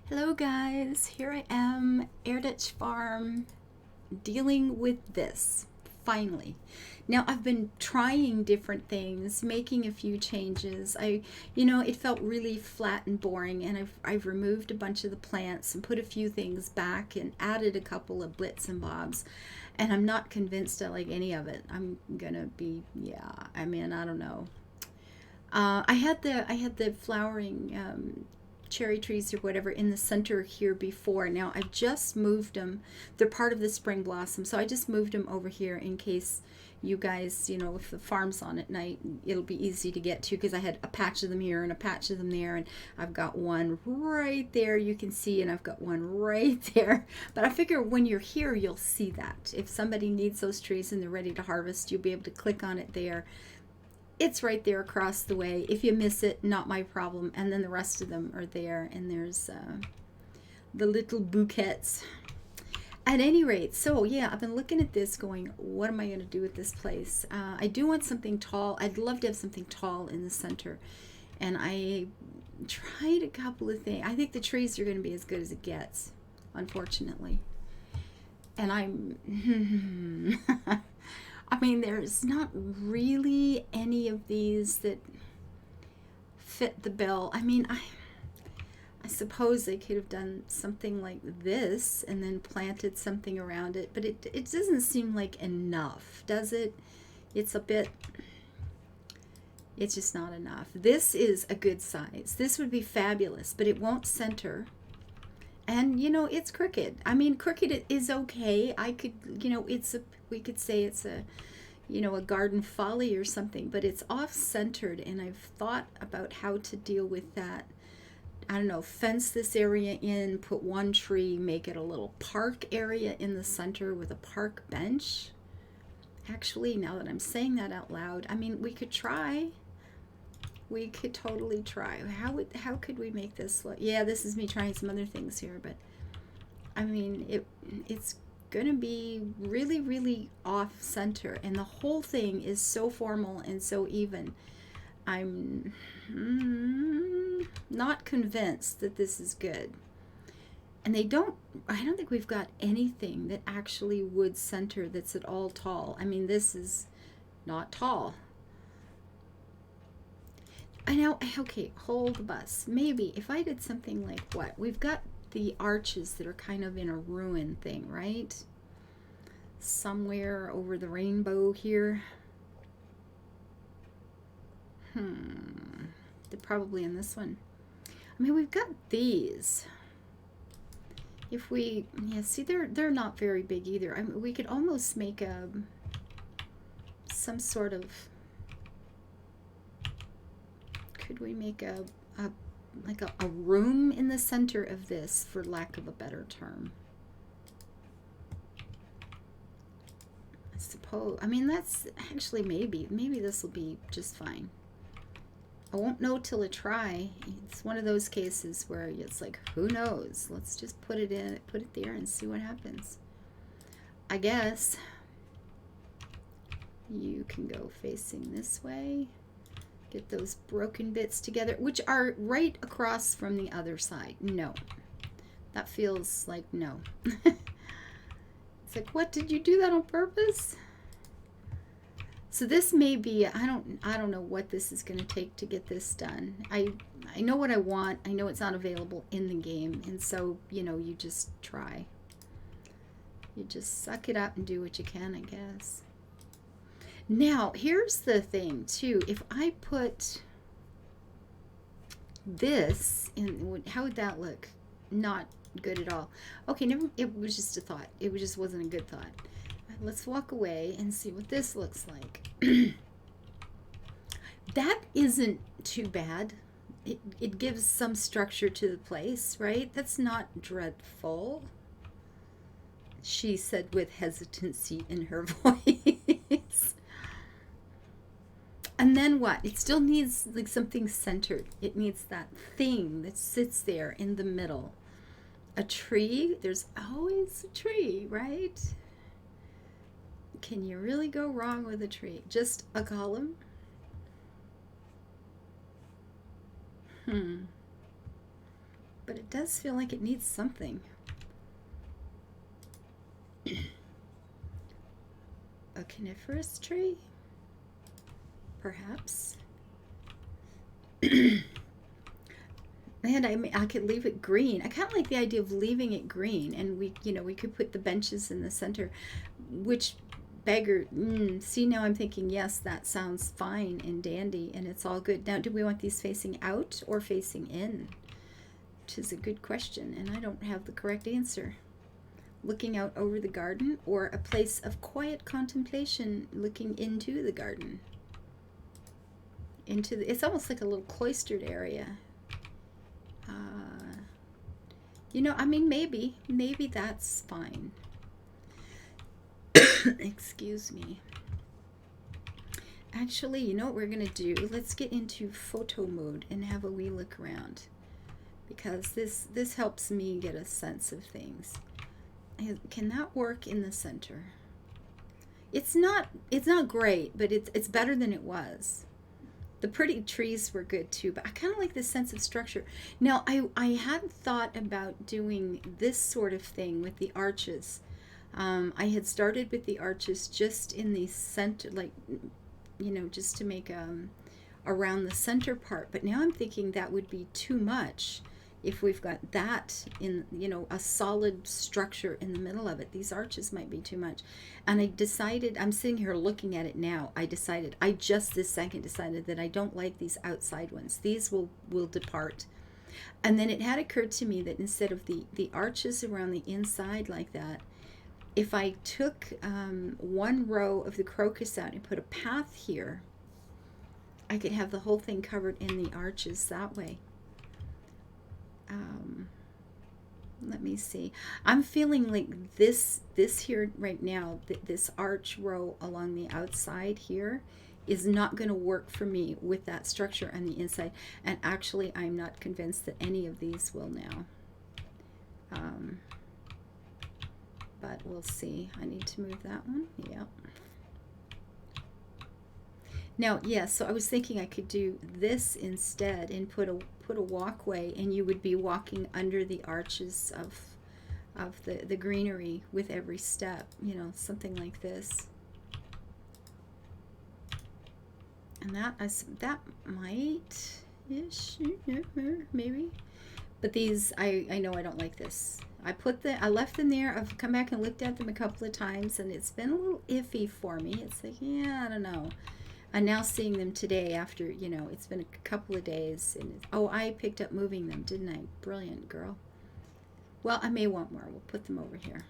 Hello guys, here I am, Erditch Farm, dealing with this, finally. Now I've been trying different things, making a few changes. It felt really flat and boring, and I've removed a bunch of the plants and put a few things back and added a couple of bits and bobs. And I'm not convinced I like any of it. I'm gonna be, I don't know. I had the flowering cherry trees or whatever in the center here before. Now I've just moved them. They're part of the spring blossom, so I just moved them over here in case you guys, if the farm's on at night, it'll be easy to get to, because I had a patch of them here and a patch of them there, and I've got one right there you can see, and I've got one right there. But I figure when you're here you'll see that. If somebody needs those trees and they're ready to harvest, you'll be able to click on it there. It's right there across the way. If you miss it, not my problem. And then the rest of them are there, and there's the little bouquets. At any rate, so yeah, I've been looking at this going, what am I going to do with this place? I do want something tall. I'd love to have something tall in the center. And I tried a couple of things. I think the trees are going to be as good as it gets, unfortunately. And there's not really any of these that fit the bill. I suppose they could have done something like this and then planted something around it, but it doesn't seem like enough, does it? It's just not enough. This is a good size. This would be fabulous, but it won't center. And it's crooked. Crooked is okay. We could say it's a garden folly or something, but it's off centered, and I've thought about how to deal with that. I don't know, fence this area in, put one tree, make it a little park area in the center with a park bench. Actually, now that I'm saying that out loud, we could try. We could totally try. How could we make this look? Yeah, this is me trying some other things here, but it's gonna be really, really off center, and the whole thing is so formal and so even. I'm not convinced that this is good. And I don't think we've got anything that actually would center that's at all tall. This is not tall. I know, okay, hold the bus. Maybe if I did something like what? We've got the arches that are kind of in a ruin thing, right? Somewhere over the rainbow here. They're probably in this one. We've got these. If we, see, they're not very big either. We could almost make some sort of, could we make a room in the center of this, for lack of a better term? I suppose. That's actually maybe this will be just fine. I won't know till I try. It's one of those cases where it's like, who knows? Let's just put it there and see what happens. I guess you can go facing this way. Get those broken bits together, which are right across from the other side. No. That feels like no. It's like, what? Did you do that on purpose? So this may be, I don't know what this is going to take to get this done. I know what I want. I know it's not available in the game, and so, you just try. You just suck it up and do what you can, I guess. Now, here's the thing, too. If I put this in, how would that look? Not good at all. Okay, it was just a thought. It just wasn't a good thought. Let's walk away and see what this looks like. That isn't too bad. It gives some structure to the place, right? That's not dreadful, she said with hesitancy in her voice. And then what? It still needs like something centered. It needs that thing that sits there in the middle. A tree. There's always a tree, right? Can you really go wrong with a tree? Just a column? but it does feel like it needs something. A coniferous tree? Perhaps. And I could leave it green. I kind of like the idea of leaving it green, and we could put the benches in the center, which see, now I'm thinking, yes, that sounds fine and dandy, and it's all good. Now, do we want these facing out or facing in? Which is a good question, and I don't have the correct answer. Looking out over the garden, or a place of quiet contemplation looking into the garden? It's almost like a little cloistered area. I mean, maybe that's fine. Excuse me. Actually, you know what we're gonna do? Let's get into photo mode and have a wee look around, because this helps me get a sense of things. Can that work in the center? It's not great, but it's better than it was. The pretty trees were good too, but I kind of like this sense of structure. Now, I had thought about doing this sort of thing with the arches. I had started with the arches just in the center, like, just to make around the center part. But now I'm thinking that would be too much if we've got that in, a solid structure in the middle of it. These arches might be too much. And I decided, I'm sitting here looking at it now, I just this second decided that I don't like these outside ones. These will depart. And then it had occurred to me that instead of the arches around the inside like that, if I took one row of the crocus out and put a path here, I could have the whole thing covered in the arches that way. Let me see. I'm feeling like this here right now, this arch row along the outside here is not going to work for me with that structure on the inside. And actually, I'm not convinced that any of these will now. But we'll see. I need to move that one. Yep. Now, yes, so I was thinking I could do this instead and put a walkway, and you would be walking under the arches of the greenery with every step, something like this. And that might ish, maybe. But these, I know I don't like this. I left them there. I've come back and looked at them a couple of times, and it's been a little iffy for me. It's like, yeah, I don't know. I'm now seeing them today after, it's been a couple of days. And I picked up moving them, didn't I? Brilliant, girl. Well, I may want more. We'll put them over here.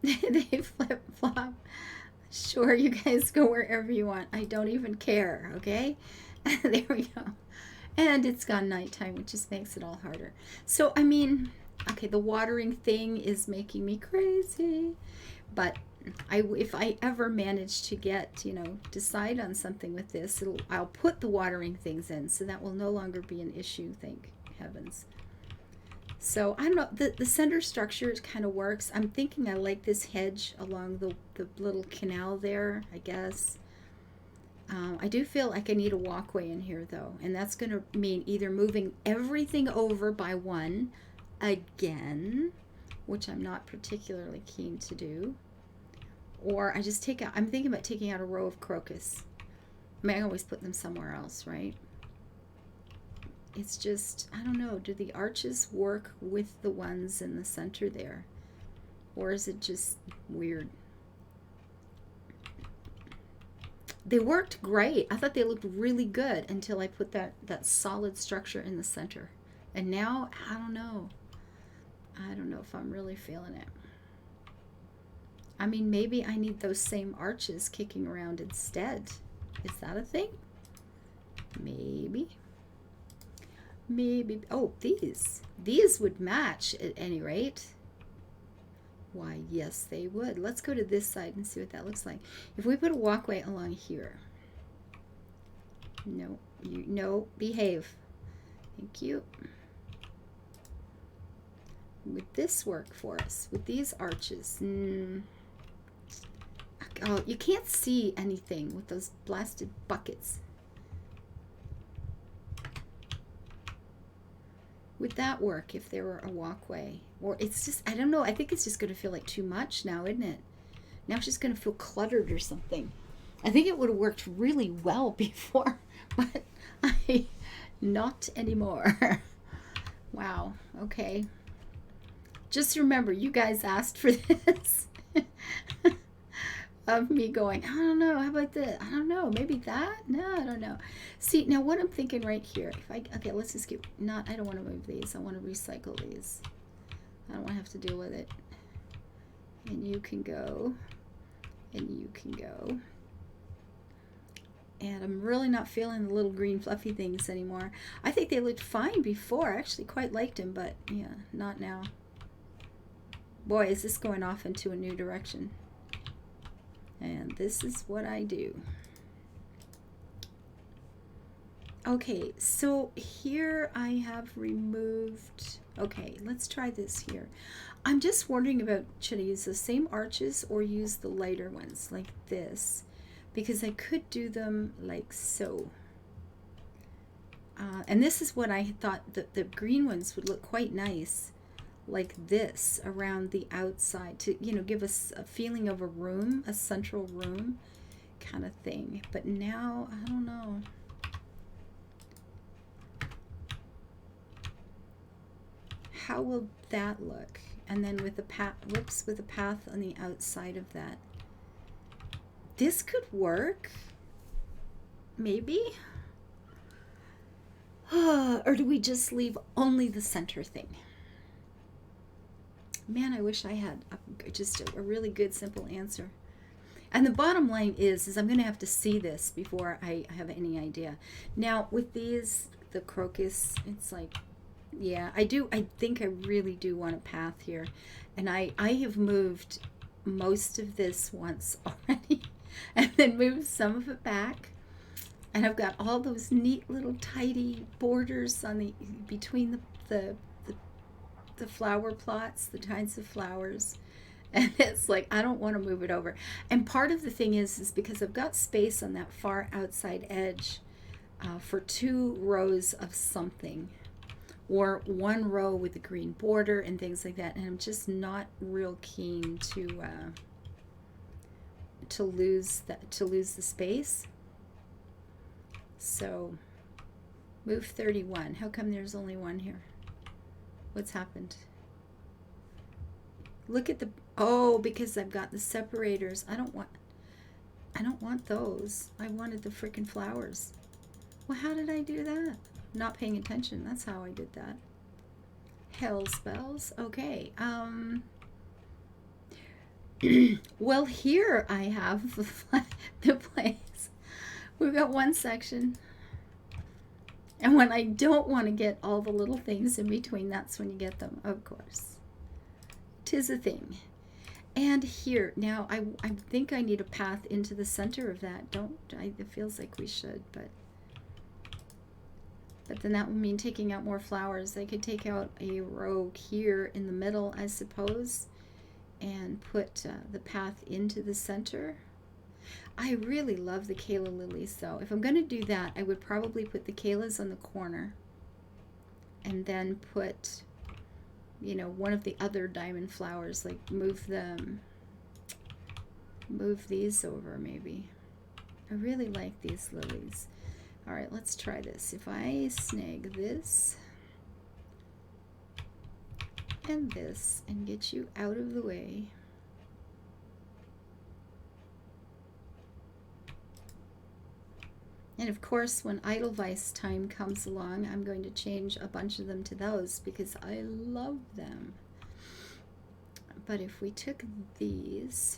They flip-flop. Sure, you guys go wherever you want. I don't even care, okay? There we go. And it's gone nighttime, which just makes it all harder. So, I mean, okay, the watering thing is making me crazy. But if I ever manage to get, decide on something with this, I'll put the watering things in, so that will no longer be an issue, thank heavens. So, I don't know, the center structure kind of works. I'm thinking I like this hedge along the little canal there, I guess. I do feel like I need a walkway in here, though, and that's going to mean either moving everything over by one again, which I'm not particularly keen to do, or I'm thinking about taking out a row of crocus. I mean, I always put them somewhere else, right? It's just, I don't know, do the arches work with the ones in the center there, or is it just weird? They worked great. I thought they looked really good until I put that solid structure in the center. And now, I don't know. I don't know if I'm really feeling it. I mean, maybe I need those same arches kicking around instead. Is that a thing? Maybe. Maybe. Oh, these would match at any rate. Why, yes, they would. Let's go to this side and see what that looks like. If we put a walkway along here. No, behave. Thank you. Would this work for us? With these arches? Oh, you can't see anything with those blasted buckets. Would that work if there were a walkway? Or it's just, I don't know. I think it's just going to feel like too much now, isn't it? Now it's just going to feel cluttered or something. I think it would have worked really well before, but not anymore. Wow. Okay. Just remember, you guys asked for this. Of me going, I don't know, how about this? I don't know, maybe that? No, I don't know. See, now what I'm thinking right here, okay, let's just get, I don't want to move these. I want to recycle these. I don't want to have to deal with it. And you can go, and you can go. And I'm really not feeling the little green fluffy things anymore. I think they looked fine before. I actually quite liked them, but yeah, not now. Boy, is this going off into a new direction. And this is what I do. Okay, so here I have removed, okay, let's try this here. I'm just wondering about, should I use the same arches or use the lighter ones like this? Because I could do them like so. And this is what I thought, the green ones would look quite nice like this around the outside to, you know, give us a feeling of a room, a central room kind of thing. But now, I don't know. How will that look? And then with the path, whoops, with a path on the outside of that. This could work. Maybe. Or do we just leave only the center thing? Man, I wish I had just a really good, simple answer. And the bottom line is I'm going to have to see this before I have any idea. Now, with these, the crocus, it's like, yeah, I think I really do want a path here. And I have moved most of this once already and then moved some of it back. And I've got all those neat little tidy borders on the between the flower plots, the kinds of flowers, and it's like I don't want to move it over. And part of the thing is because I've got space on that far outside edge for 2 rows of something, or 1 row with a green border and things like that. And I'm just not real keen to lose the space. So move 31. How come there's only 1 here? What's happened? Look at the, oh, because I've got the separators. I don't want those. I wanted the freaking flowers. Well, how did I do that? Not paying attention. That's how I did that. Hell spells. Okay. Well, here I have the place. We've got 1 section. And when I don't want to get all the little things in between, that's when you get them, of course. 'Tis a thing. And here, now I think I need a path into the center of that. It feels like we should, but then that would mean taking out more flowers. I could take out a row here in the middle, I suppose, and put the path into the center. I really love the Kayla lilies, though. If I'm going to do that, I would probably put the Kaylas on the corner and then put, you know, one of the other diamond flowers, like move these over maybe. I really like these lilies. All right, let's try this. If I snag this and this and get you out of the way. And of course, when Edelweiss time comes along, I'm going to change a bunch of them to those because I love them. But if we took these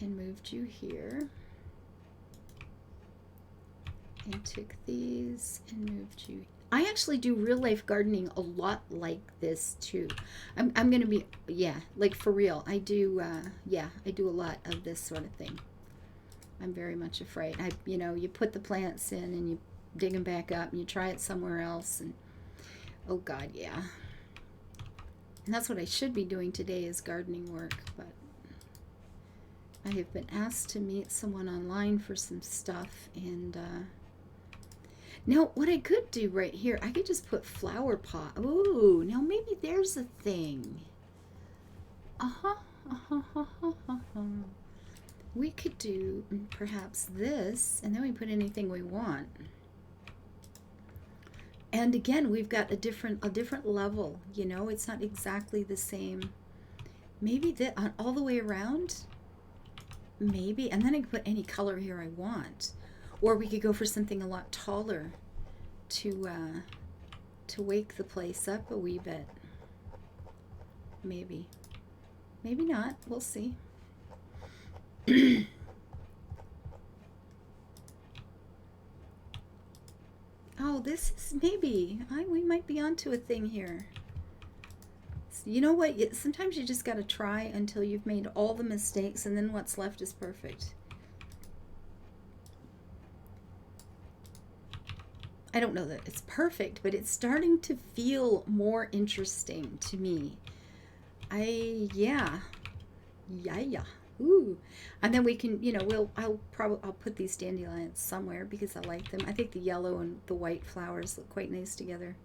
and moved you here, and took these and moved you, I actually do real life gardening a lot like this too. I'm going to be, yeah, like for real. I do, I do a lot of this sort of thing. I'm very much afraid. You know, you put the plants in and you dig them back up and you try it somewhere else, and oh God, yeah. And that's what I should be doing today is gardening work, but I have been asked to meet someone online for some stuff. And Now, what I could do right here, I could just put flower pot. Ooh, now maybe there's a thing. Uh-huh, uh-huh, uh-huh, uh-huh. We could do perhaps this, and then we put anything we want. And again, we've got a different level, you know, it's not exactly the same. Maybe that on all the way around, maybe, and then I can put any color here I want. Or we could go for something a lot taller to wake the place up a wee bit. Maybe. Maybe not. We'll see. Oh, this is maybe. We might be onto a thing here. You know what? Sometimes you just got to try until you've made all the mistakes, and then what's left is perfect. I don't know that it's perfect, but it's starting to feel more interesting to me. Yeah. Ooh. And then we can, you know, I'll put these dandelions somewhere because I like them. I think the yellow and the white flowers look quite nice together.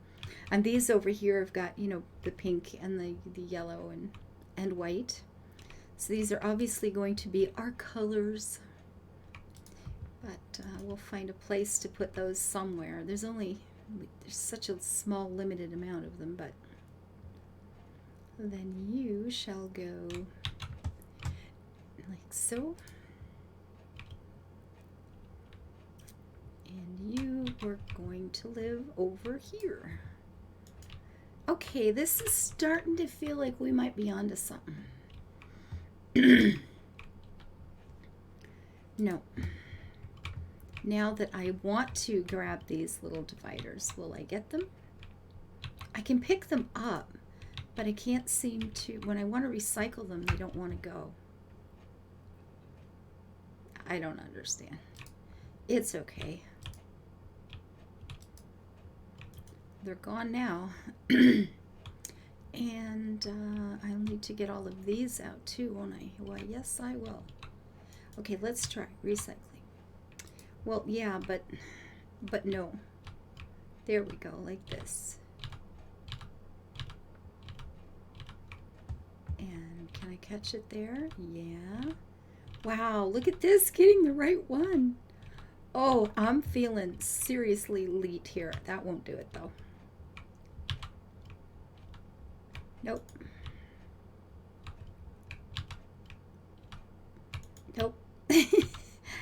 And these over here have got, you know, the pink and the yellow and white. So these are obviously going to be our colors. But we'll find a place to put those somewhere. There's such a small limited amount of them, but then you shall go like so. And you are going to live over here. Okay, this is starting to feel like we might be onto something. No. Now that I want to grab these little dividers, will I get them? I can pick them up, but I can't seem to, when I want to recycle them, they don't want to go. I don't understand. It's okay. They're gone now. And I'll need to get all of these out too, won't I? Why, yes, I will. Okay, let's try recycling. Well, yeah, but no. There we go, like this. And can I catch it there? Yeah. Wow, look at this, getting the right one. Oh, I'm feeling seriously elite here. That won't do it though. Nope. Nope.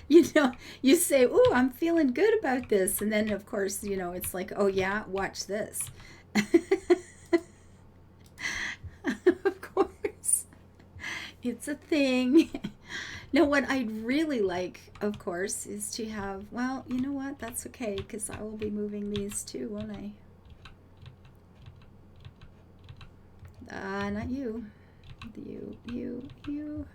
You know, you say, "Ooh, I'm feeling good about this." And then, of course, you know, it's like, "Oh, yeah, watch this." Of course. It's a thing. Now, what I'd really like, of course, is to have, well, you know what? That's okay, because I will be moving these too, won't I? Not you. You.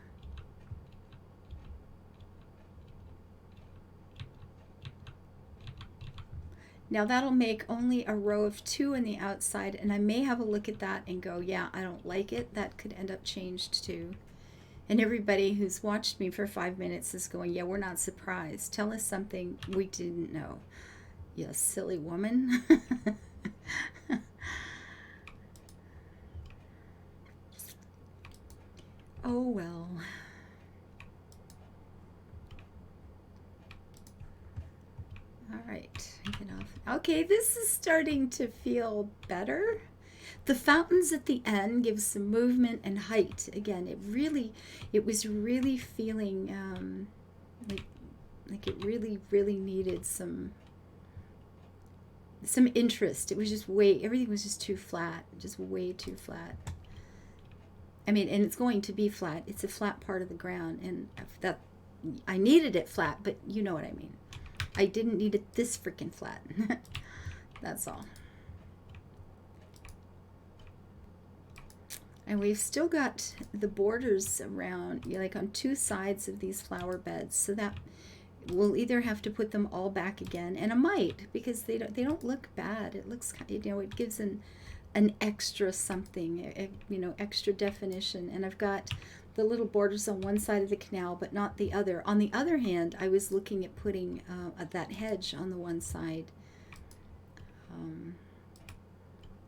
Now that'll make only a row of 2 on the outside, and I may have a look at that and go, yeah, I don't like it. That could end up changed too. And everybody who's watched me for 5 minutes is going, yeah, we're not surprised. Tell us something we didn't know. You silly woman. Oh, well. All right, get off. Okay, this is starting to feel better. The fountains at the end give some movement and height. Again, it was really feeling like it really needed some interest. It was just everything was just too flat, just way too flat. I mean, and it's going to be flat. It's a flat part of the ground, and that I needed it flat, but you know what I mean. I didn't need it this freaking flat. That's all. And we've still got the borders around, like on 2 sides of these flower beds, so that we'll either have to put them all back again, and I might, because they don't look bad. It looks, you know, it gives an extra something, you know, extra definition. And I've got the little borders on one side of the canal, but not the other. On the other hand, I was looking at putting that hedge on the one side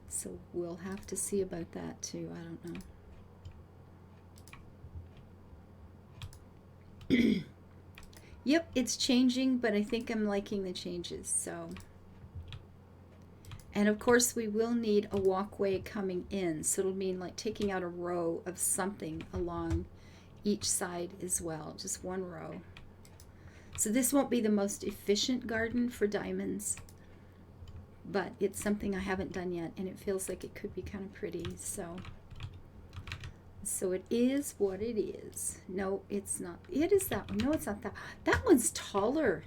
So we'll have to see about that too. I don't know. Yep, it's changing, but I think I'm liking the changes. So, and of course we will need a walkway coming in, so it'll mean like taking out a row of something along each side as well, just one row. So this won't be the most efficient garden for diamonds, but it's something I haven't done yet, and it feels like it could be kind of pretty. So it is what it is. No, it's not. It is that one. No, it's not that. That one's taller.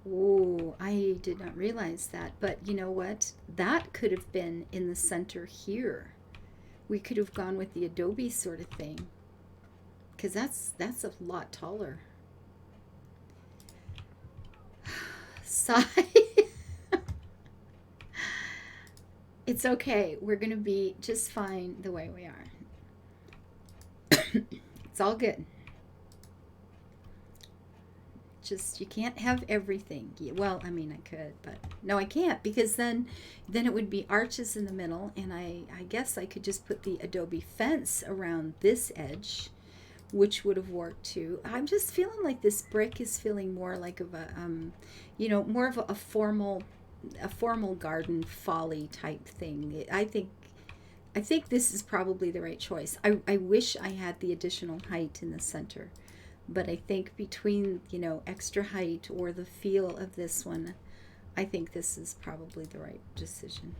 Oh, I did not realize that. But you know what? That could have been in the center here. We could have gone with the adobe sort of thing, because that's a lot taller. Sigh. It's okay. We're going to be just fine the way we are. It's all good. Just, you can't have everything. Well, I mean, I could, but no, I can't, because then it would be arches in the middle, and I guess I could just put the adobe fence around this edge, which would have worked too. I'm just feeling like this brick is feeling more like of a, you know, more of a formal garden folly type thing. I think this is probably the right choice. I wish I had the additional height in the center, but I think between, you know, extra height or the feel of this one, I think this is probably the right decision.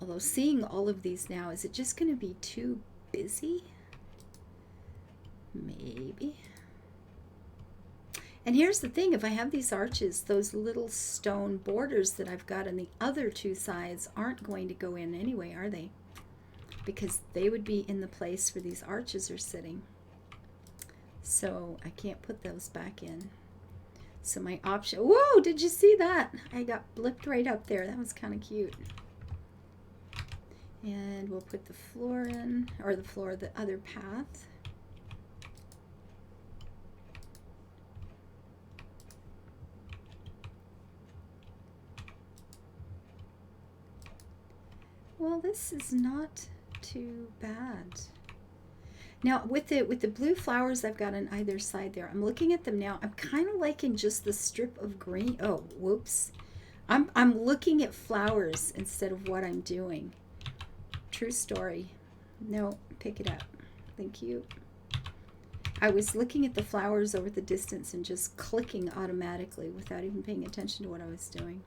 Although seeing all of these now, is it just going to be too busy? Maybe. And here's the thing, if I have these arches, those little stone borders that I've got on the other two sides aren't going to go in anyway, are they? Because they would be in the place where these arches are sitting. So I can't put those back in. So my option, whoa, did you see that? I got blipped right up there. That was kind of cute. And we'll put the floor in, or the other path. Well, this is not too bad. Now with the blue flowers I've got on either side there, I'm looking at them now. I'm kind of liking just the strip of green. Oh, whoops. I'm looking at flowers instead of what I'm doing. True story. No, pick it up. Thank you. I was looking at the flowers over the distance and just clicking automatically without even paying attention to what I was doing.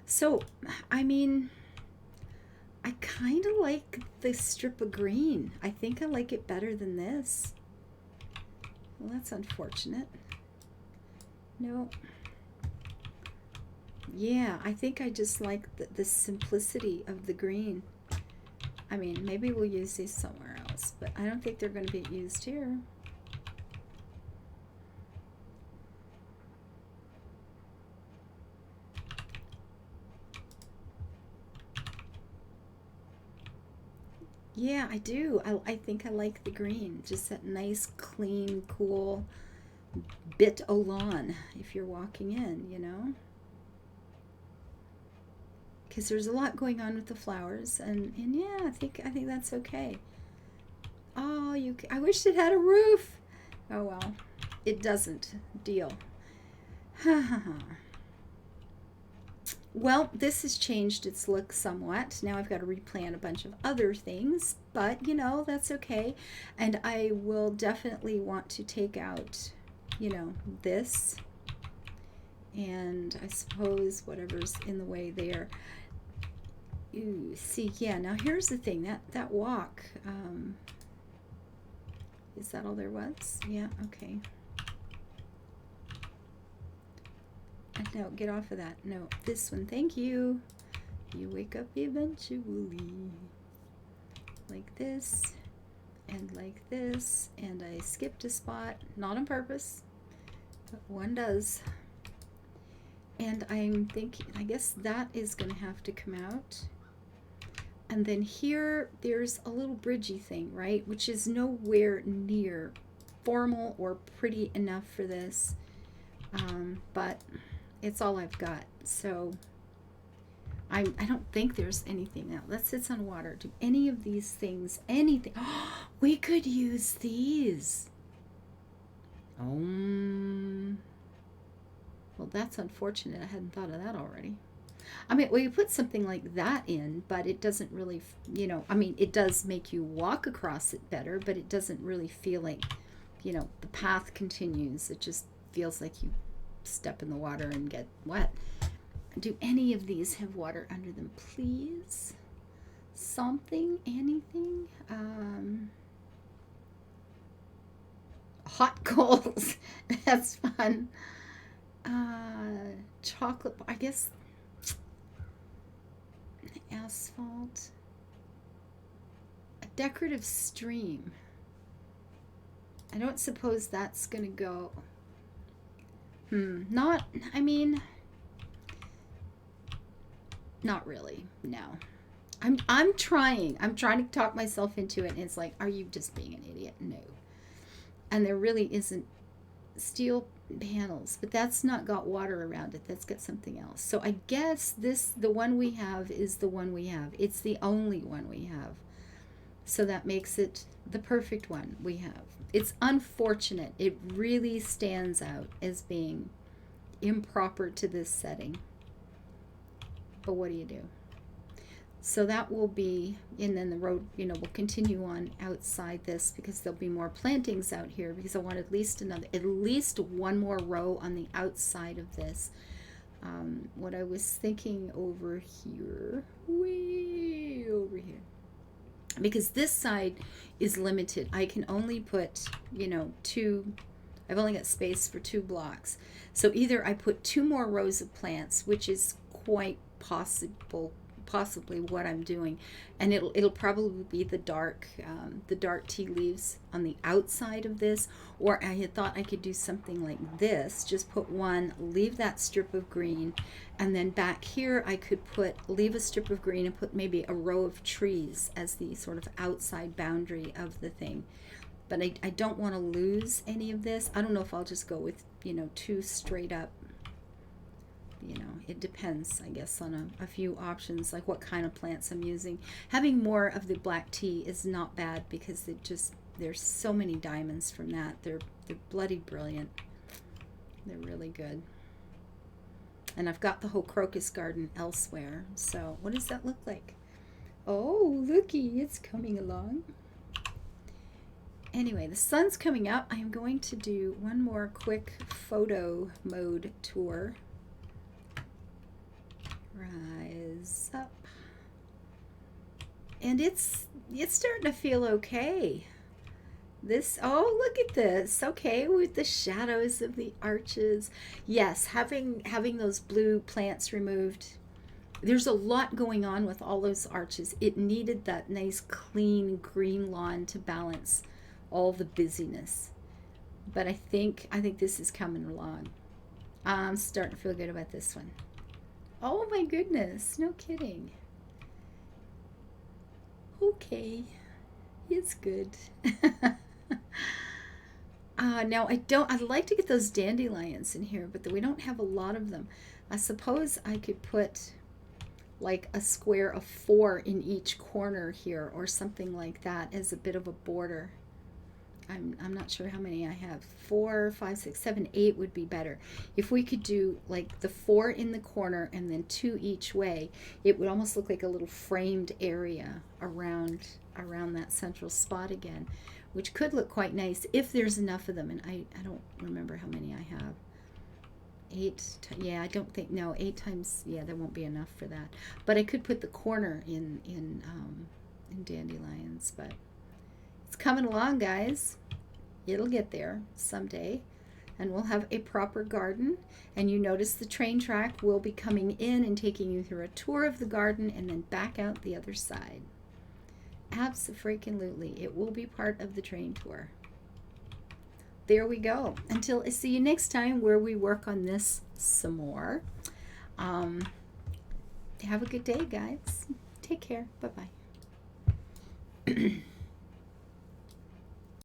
So, I mean, I kind of like this strip of green. I think I like it better than this. Well, that's unfortunate. No. Yeah, I think I just like the simplicity of the green. I mean, maybe we'll use these somewhere else, but I don't think they're going to be used here. Yeah, I do. I think I like the green. Just that nice, clean, cool bit of lawn if you're walking in, you know? Because there's a lot going on with the flowers, and yeah, I think that's okay. Oh, I wish it had a roof. Oh well, it doesn't. Deal. Ha ha ha. Well, this has changed its look somewhat. Now I've got to replant a bunch of other things, but you know, that's okay. And I will definitely want to take out, you know, this, and I suppose whatever's in the way there. Ooh, see, yeah, now here's the thing, that walk, is that all there was? Yeah, okay. No, get off of that. No, this one. Thank you. You wake up eventually. Like this, and like this, and I skipped a spot, not on purpose, but one does. And I'm thinking, I guess that is going to have to come out. And then here, there's a little bridgey thing, right? Which is nowhere near formal or pretty enough for this. But It's all I've got. So I don't think there's anything else that sits on water. Do any of these things, anything? We could use these. Well, that's unfortunate. I hadn't thought of that already. I mean, well, you put something like that in, but it doesn't really, I mean, it does make you walk across it better, but it doesn't really feel like, the path continues. It just feels like you step in the water and get wet. Do any of these have water under them, please? Something, anything? Hot coals. That's fun. Chocolate, I guess. Asphalt. A decorative stream. I don't suppose that's gonna go. Not, I mean, not really. No. I'm trying to talk myself into it, and it's like, are you just being an idiot? No. And there really isn't steel panels, but that's not got water around it. That's got something else. So I guess the one we have is the one we have. It's the only one we have. So that makes it the perfect one we have. It's unfortunate. It really stands out as being improper to this setting. But what do you do? So that will be, and then the road, will continue on outside this, because there'll be more plantings out here, because I want at least one more row on the outside of this. What I was thinking over here, way over here, because this side is limited. I can only put, two, I've only got space for 2 blocks. So either I put 2 more rows of plants, which is quite possibly what I'm doing, and it'll probably be the dark tea leaves on the outside of this, or I had thought I could do something like this, just put one, leave that strip of green, and then back here I could leave a strip of green and put maybe a row of trees as the sort of outside boundary of the thing. But I don't want to lose any of this. I don't know if I'll just go with 2 straight up. It depends, I guess, on a few options, like what kind of plants I'm using. Having more of the black tea is not bad, because there's so many diamonds from that. They're bloody brilliant. They're really good. And I've got the whole crocus garden elsewhere. So what does that look like? Oh, looky, it's coming along. Anyway, the sun's coming up. I am going to do one more quick photo mode tour. Rise up, and it's starting to feel okay. Look at this. Okay, with the shadows of the arches. Yes, having those blue plants removed, there's a lot going on with all those arches. It needed that nice clean green lawn to balance all the busyness. But I think this is coming along. I'm starting to feel good about this one. Oh my goodness, no kidding. Okay, it's good. Now I'd like to get those dandelions in here, but we don't have a lot of them. I suppose I could put like a square of 4 in each corner here, or something like that, as a bit of a border. I'm not sure how many I have. 4, 5, 6, 7, 8 would be better. If we could do like the 4 in the corner and then 2 each way, it would almost look like a little framed area around that central spot again, which could look quite nice if there's enough of them. And I don't remember how many I have. 8, yeah, I don't think, no, 8 times, yeah, there won't be enough for that. But I could put the corner in dandelions, but it's coming along, guys. It'll get there someday, and we'll have a proper garden. And you notice the train track will be coming in and taking you through a tour of the garden, and then back out the other side. Abso-freaking-lutely, it will be part of the train tour. There we go. Until I see you next time, where we work on this some more. Have a good day, guys. Take care. Bye-bye.